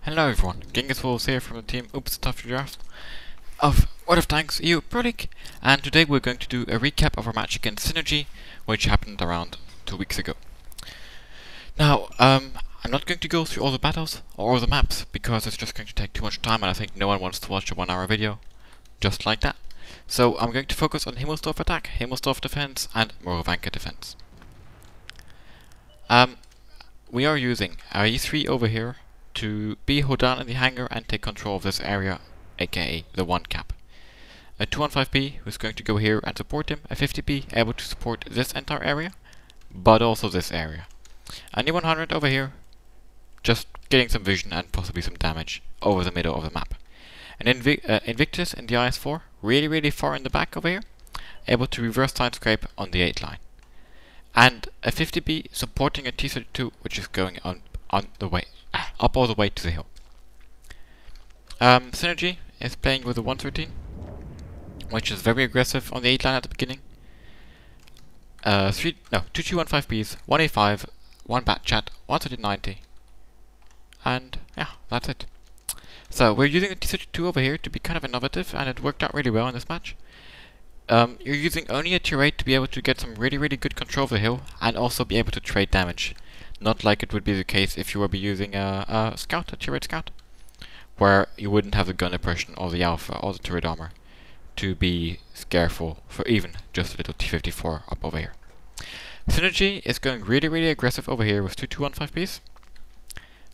Hello everyone, Genghis Wolves here from the team Oops Tough Draft of World of Tanks EU Pro League, and today we're going to do a recap of our match against Synergy, which happened around 2 weeks ago. Now, I'm not going to go through all the battles or all the maps, because it's just going to take too much time and I think no one wants to watch a 1 hour video just like that. So I'm going to focus on Himmelsdorf attack, Himmelsdorf defense and Murovanka defense. We are using our E3 over here to hold down in the hangar and take control of this area, aka the 1 cap. A 215P who's going to go here and support him, a 50P able to support this entire area, but also this area. And the 100 over here, just getting some vision and possibly some damage over the middle of the map. And Invictus in the IS-4, really far in the back over here, able to reverse side scrape on the 8 line. And a 50B supporting a T-32 which is going on the way up all the way to the hill. Synergy is playing with a 113, which is very aggressive on the 8 line at the beginning. 2 215Bs, 1A5, 1 bat chat, 13090, and yeah, that's it. So we're using the T-32 over here to be kind of innovative, and it worked out really well in this match. You're using only a tier 8 to be able to get some really good control of the hill and also be able to trade damage. Not like it would be the case if you were using a scout, a tier 8 scout, where you wouldn't have the gun oppression or the alpha or the turret armor to be scareful for even just a little T-54 up over here. Synergy is going really aggressive over here with 2 215Bs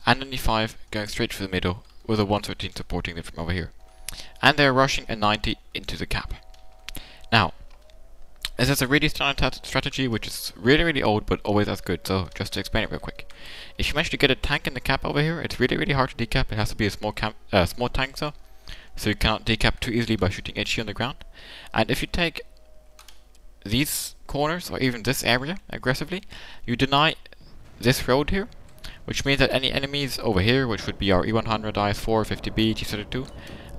and an E5 going straight for the middle with a 113 supporting them from over here. And they're rushing a 90 into the cap. Now, this is a really standard strategy which is really old but always as good, so just to explain it real quick. If you manage to get a tank in the cap over here, it's really hard to decap. It has to be a small tank so you cannot decap too easily by shooting HE on the ground. And if you take these corners or even this area aggressively, you deny this road here, which means that any enemies over here, which would be our E100, IS-4, 50B, T-32,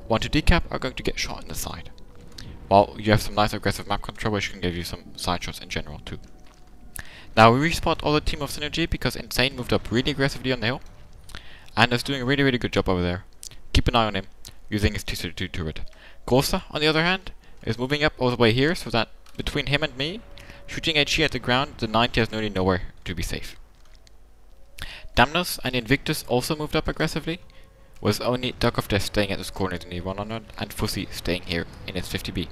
want to decap are going to get shot in the side. Well, you have some nice aggressive map control which can give you some side shots in general too. Now we respot all the team of Synergy because Insane moved up really aggressively on the hill and is doing a really good job over there. Keep an eye on him using his T-32 turret. Gorsa, on the other hand, is moving up all the way here so that between him and me, shooting HE at the ground, the 90 has nearly nowhere to be safe. Damnos and Invictus also moved up aggressively, with only Duck of Death staying at this corner in the 100 and Fussy staying here in its 50B.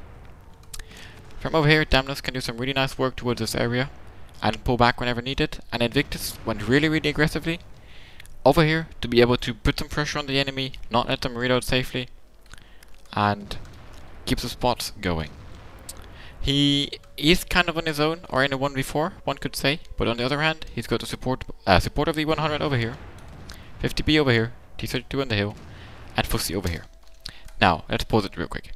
From over here, Damnos can do some really nice work towards this area and pull back whenever needed, and Invictus went really aggressively over here to be able to put some pressure on the enemy, not let them reload safely, and keep the spots going. He is kind of on his own, or in a 1v4, one could say, but on the other hand, he's got the support of the 100 over here, 50B over here, T-32 on the hill, and Fussy over here. Now, let's pause it real quick.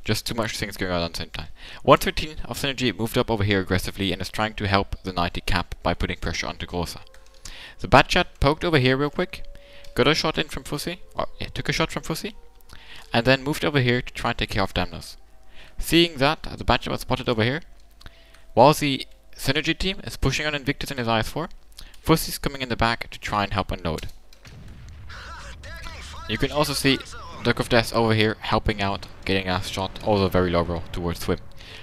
Just too much things going on at the same time. 113 of Synergy moved up over here aggressively and is trying to help the 90 cap by putting pressure onto Gorsa. The Bat Chat poked over here real quick, got a shot in from Fussy, took a shot from Fussy, and then moved over here to try and take care of Damnos. Seeing that, the Bat Chat was spotted over here, while the Synergy team is pushing on Invictus in his IS-4, Fussy's coming in the back to try and help unload. You can also see Duck of Death over here helping out, getting a shot, although very low roll towards Swim.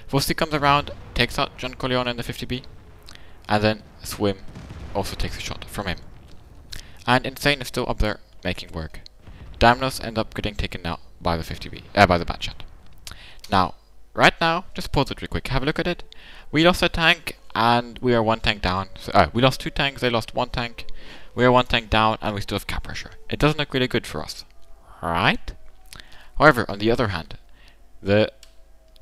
Fussy comes around, takes out John Corleone in the 50B, and then Swim also takes a shot from him. And Insane is still up there making work. Damnos end up getting taken out by the 50B, by the Bat Chat. Now, right now, just pause it real quick, have a look at it. We lost a tank and we are 1 tank down. So, we lost 2 tanks, they lost 1 tank. We are 1 tank down and we still have cap pressure. It doesn't look really good for us, right? However, on the other hand, the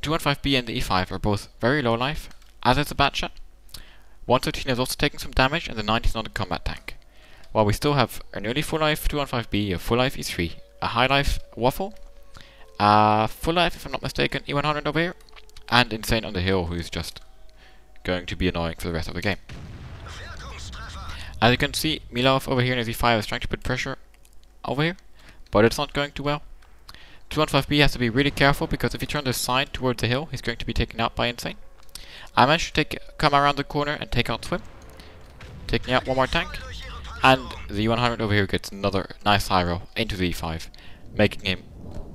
215B and the E5 are both very low life, as is the Bat Chat. 113 is also taking some damage and the 90 is not a combat tank. While we still have a nearly full life 215B, a full life E3, a high life Waffle, full life, if I'm not mistaken, E100 over here, and Insane on the hill, who's just going to be annoying for the rest of the game. As you can see, Milov over here in his E5 is trying to put pressure over here, but it's not going too well. 215B has to be really careful because if he turns his side towards the hill, he's going to be taken out by Insane. I managed to come around the corner and take out Swim, taking out 1 more tank. And the 100 over here gets another nice high roll into the E5, making him,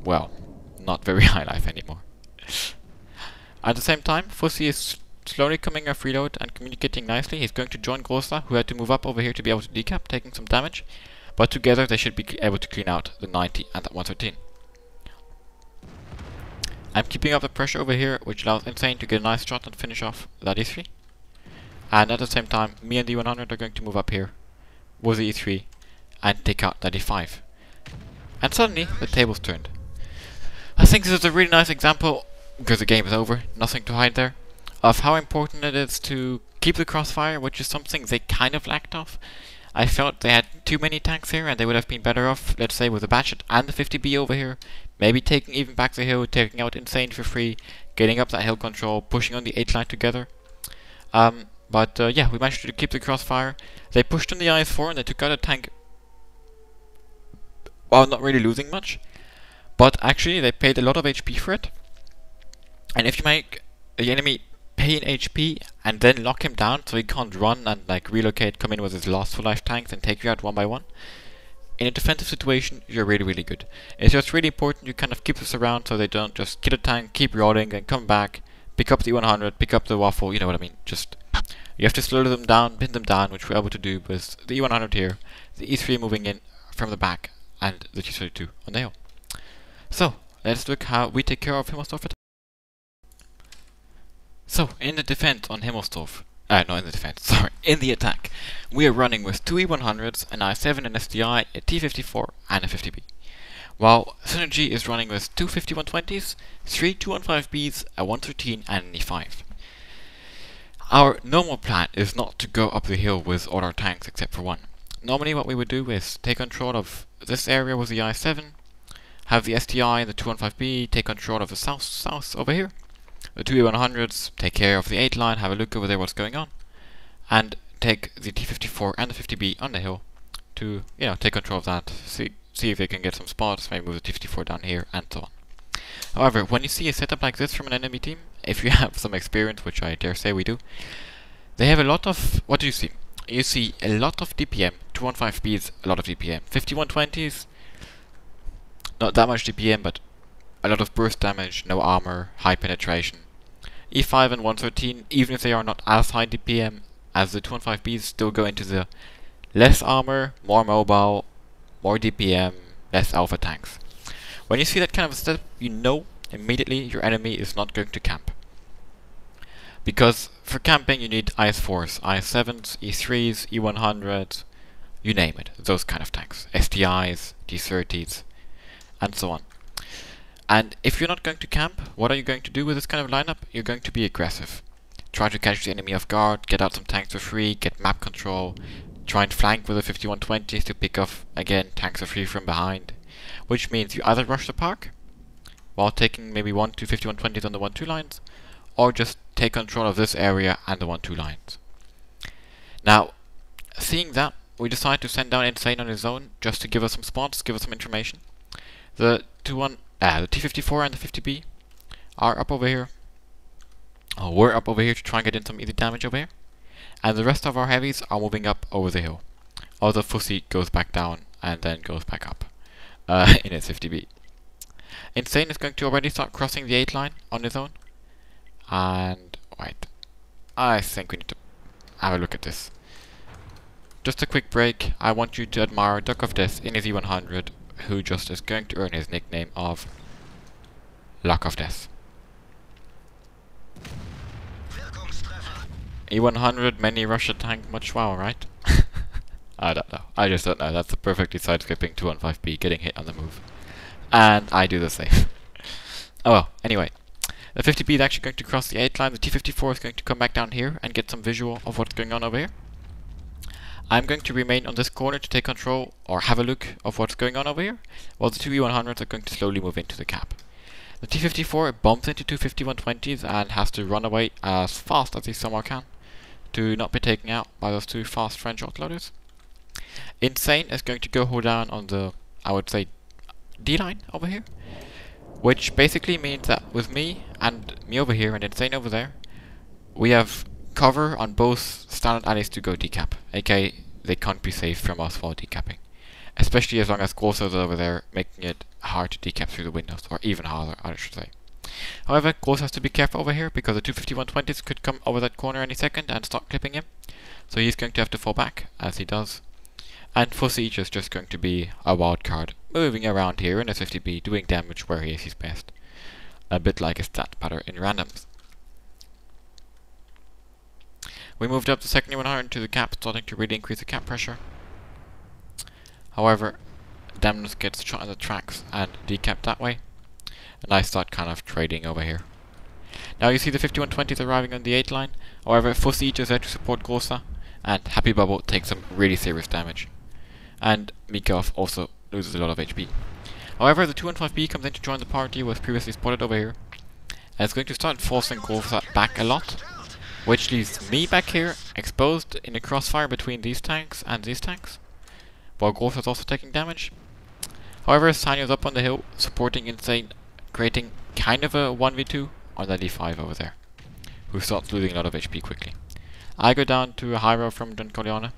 well, not very high life anymore. At the same time, Fussi is slowly coming off reload and communicating nicely. He's going to join Grossa, who had to move up over here to be able to decap, taking some damage. But together they should be able to clean out the 90 and that 113. I'm keeping up the pressure over here, which allows Insane to get a nice shot and finish off that E3. And at the same time, me and the 100 are going to move up here with the E3 and take out that E5. And suddenly, the tables turned. I think this is a really nice example, because the game is over, nothing to hide there, of how important it is to keep the crossfire, which is something they kind of lacked of. I felt they had too many tanks here, and they would have been better off, let's say, with the Batchet and the 50B over here. Maybe taking even back the hill, taking out Insane for free, getting up that hill control, pushing on the 8 line together. But yeah, we managed to keep the crossfire. They pushed on the IS-4 and they took out a tank while not really losing much. But actually, they paid a lot of HP for it. And if you make the enemy pay in HP and then lock him down so he can't run and like relocate, come in with his last for life tanks and take you out one by one, in a defensive situation, you're really, really good. It's just really important you kind of keep this around so they don't just get a tank, keep rolling, and come back, pick up the 100, pick up the waffle, you know what I mean. Just, you have to slow them down, pin them down, which we're able to do with the E100 here, the E3 moving in from the back, and the T32 on the hill. So, let's look how we take care of Himmelsdorf. So, in the defense on Himmelsdorf, not in the defense, sorry, in the attack, we are running with 2 E100s, an I7, an SDI, a T54, and a 50B. While Synergy is running with 2 5120s, 3 215Bs, a 113, and an E5. Our normal plan is not to go up the hill with all our tanks except for one. Normally what we would do is take control of this area with the I7, have the SDI and the 215B take control of the south over here. The 2 E100s take care of the 8 line, have a look over there what's going on, and take the T54 and the 50B on the hill to, you know, take control of that, see if they can get some spots, maybe move the T54 down here, and so on. However, when you see a setup like this from an enemy team, if you have some experience, which I dare say we do, they have a lot of, what do you see? You see a lot of DPM, 215Bs, a lot of DPM, 5120s, not that much DPM, but a lot of burst damage, no armor, high penetration. E5 and 113, even if they are not as high DPM as the 215Bs, still go into the less armor, more mobile, more DPM, less alpha tanks. When you see that kind of a setup, you know immediately your enemy is not going to camp. Because for camping you need IS-4s, IS-7s, E3s, E100s, you name it, those kind of tanks. STIs, T30s, and so on. And if you're not going to camp, what are you going to do with this kind of lineup? You're going to be aggressive. Try to catch the enemy off guard, get out some tanks for free, get map control, try and flank with the 5120s to pick off, again, tanks for free from behind. Which means you either rush the park, while taking maybe 1-2 5120s on the 1-2 lines, or just take control of this area and the 1-2 lines. Now, seeing that, we decide to send down Insane on his own, just to give us some spots, give us some information. The T54 and the 50B are up over here. Oh, we're up over here to try and get in some easy damage over here. And the rest of our heavies are moving up over the hill. Although Fussi goes back down and then goes back up in his 50B. Insane is going to already start crossing the 8 line on his own. And wait, I think we need to have a look at this. Just a quick break. I want you to admire Duck of Death in his E100, who just is going to earn his nickname of Luck of Death. E100, many Russia tank, much wow, right? I don't know. I just don't know. That's a perfectly side-skipping 215B getting hit on the move. And I do the same. Oh well, anyway. The 50B is actually going to cross the 8 line. The T54 is going to come back down here and get some visual of what's going on over here. I'm going to remain on this corner to take control or have a look of what's going on over here, while the 2 E100s are going to slowly move into the cap. The T54 bumps into 2 5120s and has to run away as fast as he somehow can to not be taken out by those 2 fast French autoloaders. Insane is going to go hold down on the, I would say, D line over here, which basically means that with me over here and Insane over there, we have cover on both standard allies to go decap, aka they can't be saved from us while decapping. Especially as long as Großer is over there, making it hard to decap through the windows, or even harder, I should say. However, Großer has to be careful over here, because the 251-20s could come over that corner any second and start clipping him. So he's going to have to fall back, as he does. And for Siege is just going to be a wild card, moving around here in a 50B, doing damage where he is his best. A bit like a stat pattern in randoms. We moved up the second E100 to the cap, starting to really increase the cap pressure. However, Damnus gets shot in the tracks and decapped that way. And I start kind of trading over here. Now you see the 51-20s arriving on the 8 line. However, for Siege is there to support Großer, and Happy Bubble takes some really serious damage. And Mikov also loses a lot of HP. However, the 215B comes in to join the party, was previously spotted over here. And it's going to start forcing Großer back a lot, which leaves me back here, exposed in a crossfire between these tanks and these tanks, while Großer is also taking damage. However, Sanyo's up on the hill, supporting Insane, creating kind of a 1v2 on that D5 over there, who starts losing a lot of HP quickly. I go down to a high row from Don Corleone,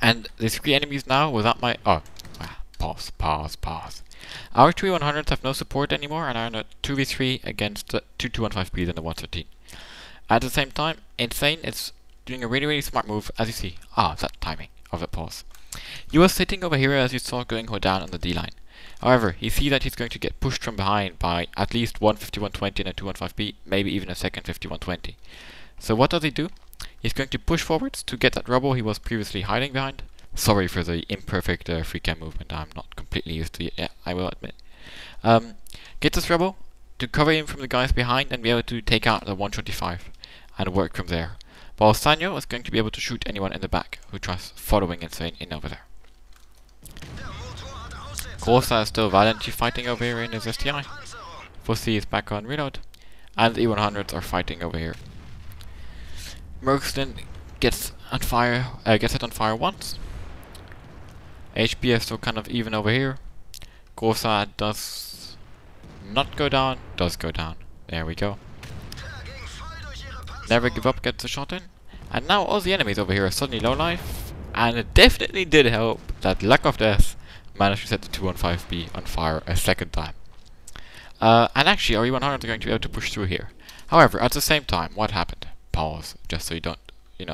and the 3 enemies now without my... pause. Our 2 100s have no support anymore and are in a 2v3 against the 2 215Bs and the 113. At the same time, Insane is doing a really smart move, as you see. That timing of the pause. He was sitting over here, as you saw, going down on the D line. However, he sees that he's going to get pushed from behind by at least one 51-20 and a 215B, maybe even a second 51-20. So what does he do? He's going to push forwards to get that rubble he was previously hiding behind. Sorry for the imperfect free cam movement, I'm not completely used to it yet, I will admit. Get this rubble to cover him from the guys behind and be able to take out the 125 and work from there. While Sanyo is going to be able to shoot anyone in the back who tries following Insane in over there. Großer is still valiantly fighting over here in his STI. Fussi is back on reload, and the E100s are fighting over here. Merkston gets set on fire once. HP is still kind of even over here. Großer does not go down, does go down. There we go. Never give up gets a shot in. And now all the enemies over here are suddenly low life. And it definitely did help that Luck of Death managed to set the 215B on fire a second time. And actually our E100s are going to be able to push through here. However, at the same time, what happened? Pause, just so you don't,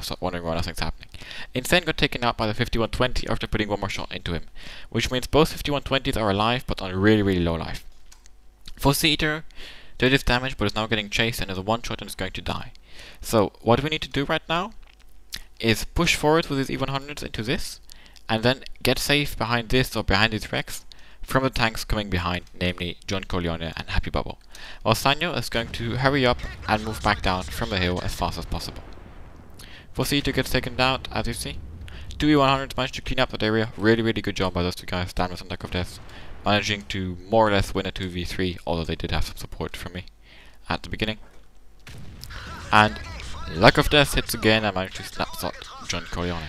start wondering why nothing's happening. Insane got taken out by the 51-20 after putting one more shot into him, which means both 51-20s are alive, but on really low life. Fussi Eater did his damage, but is now getting chased and is a one-shot and is going to die. So, what we need to do right now is push forward with his E100s into this, and then get safe behind this or behind these wrecks from the tanks coming behind, namely John Corleone and Happy Bubble. While Sanyo is going to hurry up and move back down from the hill as fast as possible. Fussi gets taken out, as you see. 2 E100s managed to clean up that area. Really good job by those two guys, Damnus and Luck of Death, managing to more or less win a 2v3, although they did have some support from me at the beginning. And Luck of Death hits again and managed to snapshot John Corleone.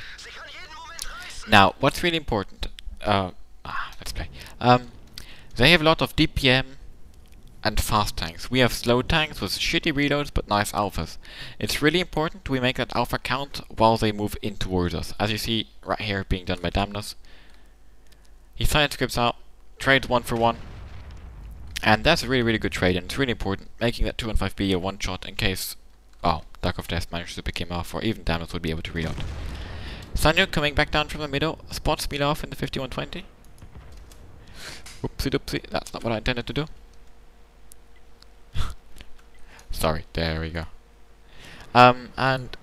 Now, what's really important, let's play. They have a lot of DPM and fast tanks. We have slow tanks with shitty reloads but nice alphas. It's really important we make that alpha count while they move in towards us. As you see right here being done by Damnus. He science scripts out, trades 1 for 1. And that's a really good trade, and it's really important, making that 215B a one shot in case, Duck of Death manages to pick him off, or even Damnus would be able to reload. Sanyo coming back down from the middle, spots me off in the 51-20. Oopsie doopsie, that's not what I intended to do. Sorry, there we go. And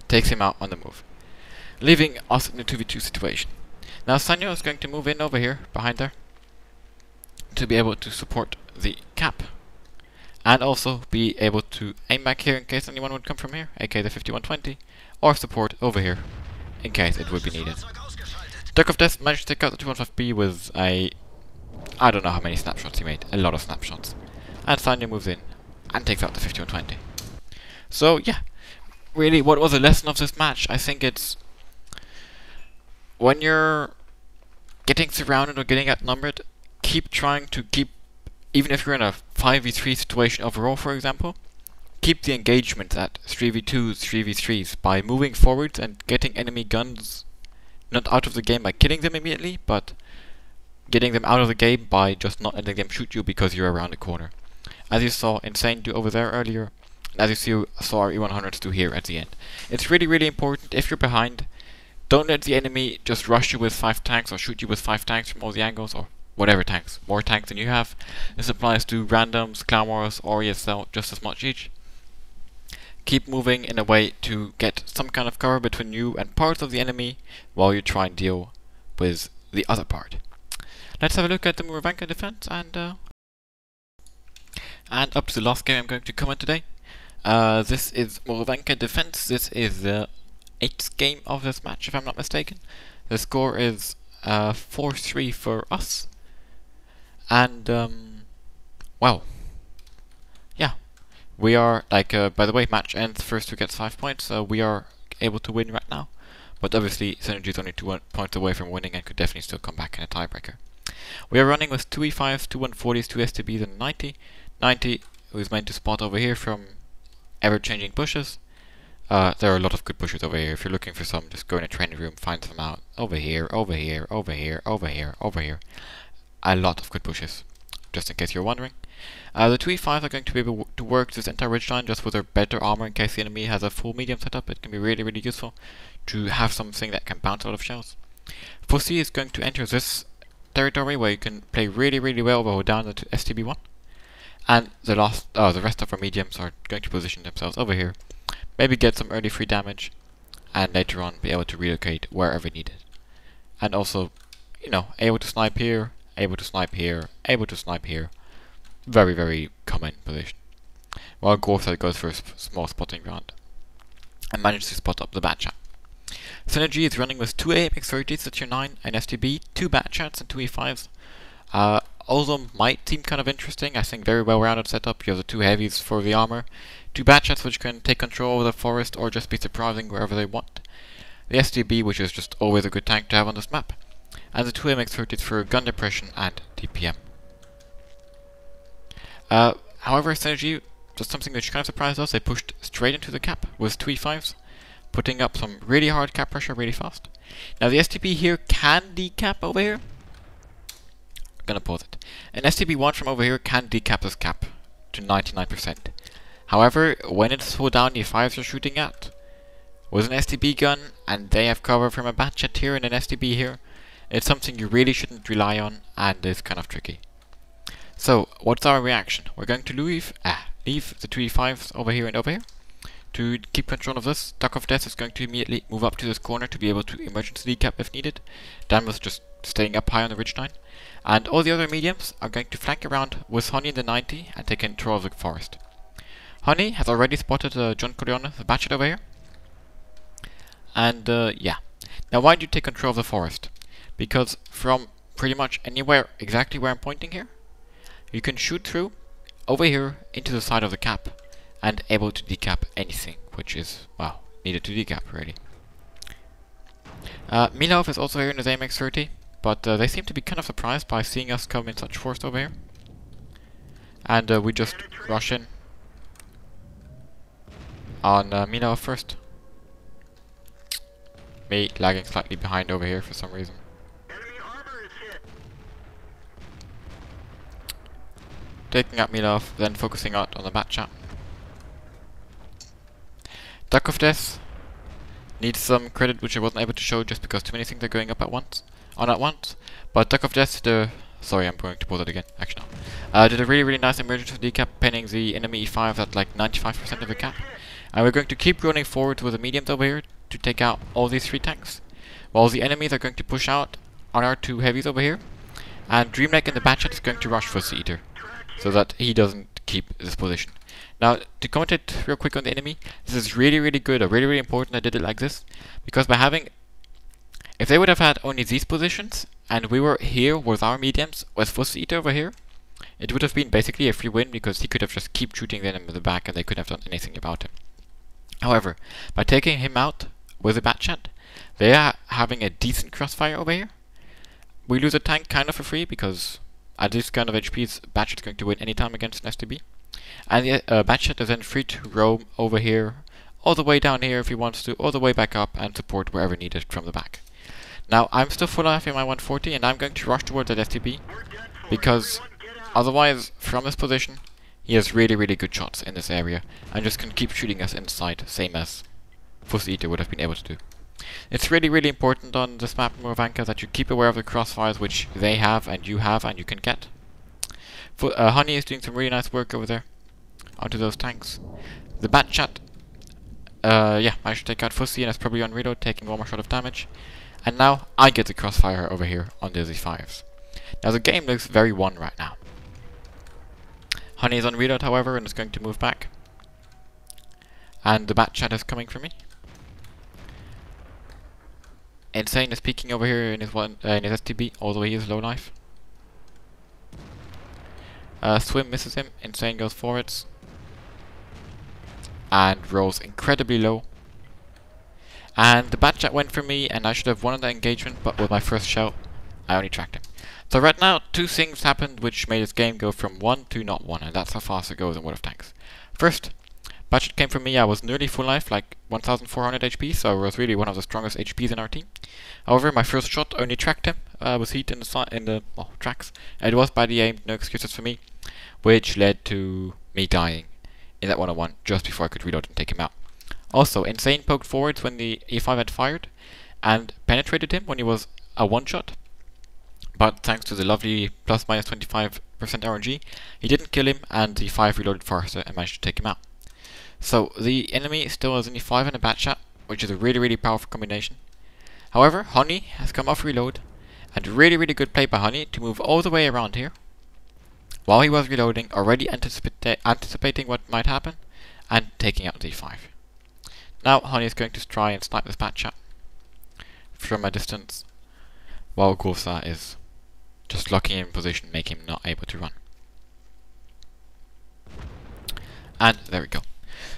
takes him out on the move, leaving us in a 2v2 situation. Now Sanyo is going to move in over here, behind there, to be able to support the cap. And also be able to aim back here in case anyone would come from here, aka the 51-20, or support over here, in case it would be needed. Duck of Death managed to take out the 215B with I don't know how many snapshots he made, a lot of snapshots. And Sanyo moves in, and takes out the 51-20. So yeah, really what was the lesson of this match? I think it's, when you're getting surrounded or getting outnumbered, keep trying to keep, even if you're in a 5v3 situation overall for example, keep the engagement at 3v2s, 3v3s by moving forwards and getting enemy guns not out of the game by killing them immediately, but getting them out of the game by just not letting them shoot you because you're around the corner. As you saw Insane do over there earlier, and as you saw our E100s do here at the end. It's really, really important if you're behind, don't let the enemy just rush you with 5 tanks or shoot you with 5 tanks from all the angles, or whatever tanks, more tanks than you have. This applies to randoms, clan wars, or ESL just as much each. Keep moving in a way to get some kind of cover between you and parts of the enemy while you try and deal with the other part. Let's have a look at the Murovanka defense and up to the last game I'm going to comment today. This is Murovanka defense. This is the 8th game of this match, if I'm not mistaken. The score is 4-3 for us. And, well, yeah. We are, like, by the way, match ends first who gets 5 points, so we are able to win right now. But obviously, Synergy is only 2 points away from winning and could definitely still come back in a tiebreaker. We are running with 2 E5s, 2 140s, 2 STBs, and 90. 90, who is meant to spot over here from ever-changing bushes. There are a lot of good bushes over here. If you're looking for some, just go in a training room, find some out. Over here, over here, over here, over here, over here. A lot of good bushes, just in case you're wondering. The 2 E5s are going to be able to work this entire ridgeline just with their better armor in case the enemy has a full medium setup. It can be really, really useful to have something that can bounce a lot of shells. Fussy is going to enter this territory where you can play really, really well while down to STB1. And the rest of our mediums are going to position themselves over here. Maybe get some early free damage, and later on be able to relocate wherever needed. And also, you know, able to snipe here, able to snipe here, able to snipe here. Very, very common position. While Gorsa goes for a small spotting ground and manages to spot up the Batchat. Synergy is running with 2 AMX30s at tier 9 and STB, 2 Batchats and 2 E5s. Also might seem kind of interesting. I think very well rounded setup. You have the 2 heavies for the armor, 2 Batchats which can take control of the forest or just be surprising wherever they want. The STB, which is just always a good tank to have on this map. And the 2 MX30s for gun depression and DPM. However, Synergy does something which kind of surprised us. They pushed straight into the cap with 2 E5s, putting up some really hard cap pressure really fast. Now the STB here can decap over here. I'm gonna pause it. An STB1 from over here can decap this cap to 99%. However, when it's full down E5s are shooting at, with an STB gun, and they have cover from a Batchat here and an STB here, it's something you really shouldn't rely on, and is kind of tricky. So, what's our reaction? We're going to leave the 2 E5s over here and over here. To keep control of this, Duck of Death is going to immediately move up to this corner to be able to emergency decap if needed. Dan was just staying up high on the ridgeline. And all the other mediums are going to flank around with Honey in the 90 and take control of the forest. Honey has already spotted John Corleone, the Batchat over here. And yeah. Now why do you take control of the forest? Because from pretty much anywhere exactly where I'm pointing here, you can shoot through over here into the side of the cap and able to decap anything which is, well, needed to decap really. Milov is also here in his AMX30, but they seem to be kind of surprised by seeing us come in such force over here. And we just rush in on Milov first. Me lagging slightly behind over here for some reason. Taking out Milov, then focusing out on the Batchat. Duck of Death needs some credit which I wasn't able to show just because too many things are going up at once. But Duck of Death did sorry, I'm going to pause it again, actually no. Did a really, really nice emergency decap, pinning the enemy E5 at like 95% of the cap. And we're going to keep running forward with the mediums over here to take out all these 3 tanks. While the enemies are going to push out on our 2 heavies over here. And Dreamlake in the Batchat is going to rush for Sea Eater, so that he doesn't keep this position. Now, to commentate real quick on the enemy, this is really, really good, or really, really important I did it like this, because by having, if they would have had only these positions, and we were here with our mediums, with Fuss Eater over here, it would have been basically a free win, because he could have just keep shooting them in the back, and they couldn't have done anything about him. However, by taking him out with a Batchat, they are having a decent crossfire over here. We lose a tank kind of for free, because at this kind of HPs, Batchat's going to win anytime against an STB. And the Batchat is then free to roam over here, all the way down here if he wants to, all the way back up and support wherever needed from the back. Now I'm still full life in my 140 and I'm going to rush towards that STB, because otherwise from this position he has really good shots in this area and just can keep shooting us inside, same as Fuss Eater would have been able to do. It's really important on this map, Murovanka, that you keep aware of the crossfires which they have and you can get. Honey is doing some really nice work over there onto those tanks. The Batchat, yeah, I should take out Fussy and it's probably on reload, taking one more shot of damage. And now I get the crossfire over here on the Z5s. Now the game looks very won right now. Honey is on reload, however, and is going to move back. And the Batchat is coming for me. Insane is peeking over here in his STB, although he is low life. Swim misses him. Insane goes forwards and rolls incredibly low. And the Batchat went for me, and I should have won the engagement, but with my first shell, I only tracked him. So right now, two things happened which made this game go from 1 to not 1, and that's how fast it goes in World of Tanks. First, Batchat came for me. I was nearly full life, like 1400 HP, so I was really one of the strongest HPs in our team. However, my first shot only tracked him, with heat in the tracks. It was badly aimed, no excuses for me, which led to me dying in that 1-on-1 just before I could reload and take him out. Also, Insane poked forwards when the E5 had fired, and penetrated him when he was a one-shot. But thanks to the lovely ±25% RNG, he didn't kill him, and the 5 reloaded faster and managed to take him out. So the enemy still has an E5 and a Batchat, which is a really powerful combination. However, Honey has come off reload, and really good play by Honey to move all the way around here, while he was reloading, already anticipating what might happen, and taking out the E5. Now Honey is going to try and snipe this Batchat from a distance, while Gorsa is just locking him in position, making him not able to run. And there we go.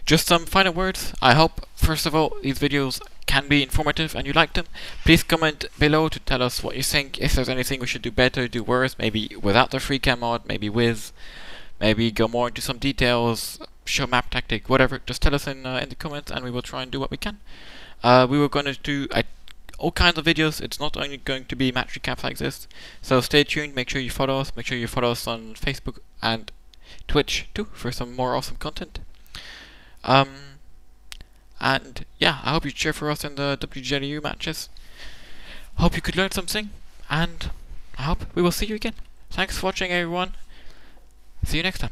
Just some final words. I hope, first of all, these videos can be informative and you like them. Please comment below to tell us what you think, if there's anything we should do better, do worse, maybe without the free cam mod, maybe with, maybe go more into some details, show map tactic, whatever. Just tell us in the comments and we will try and do what we can. We were going to do all kinds of videos. It's not only going to be match recaps like this, so stay tuned. Make sure you follow us. Make sure you follow us on Facebook and Twitch too for some more awesome content. And yeah, I hope you cheer for us in the WGLU matches. Hope you could learn something, and I hope we will see you again. Thanks for watching, everyone. See you next time.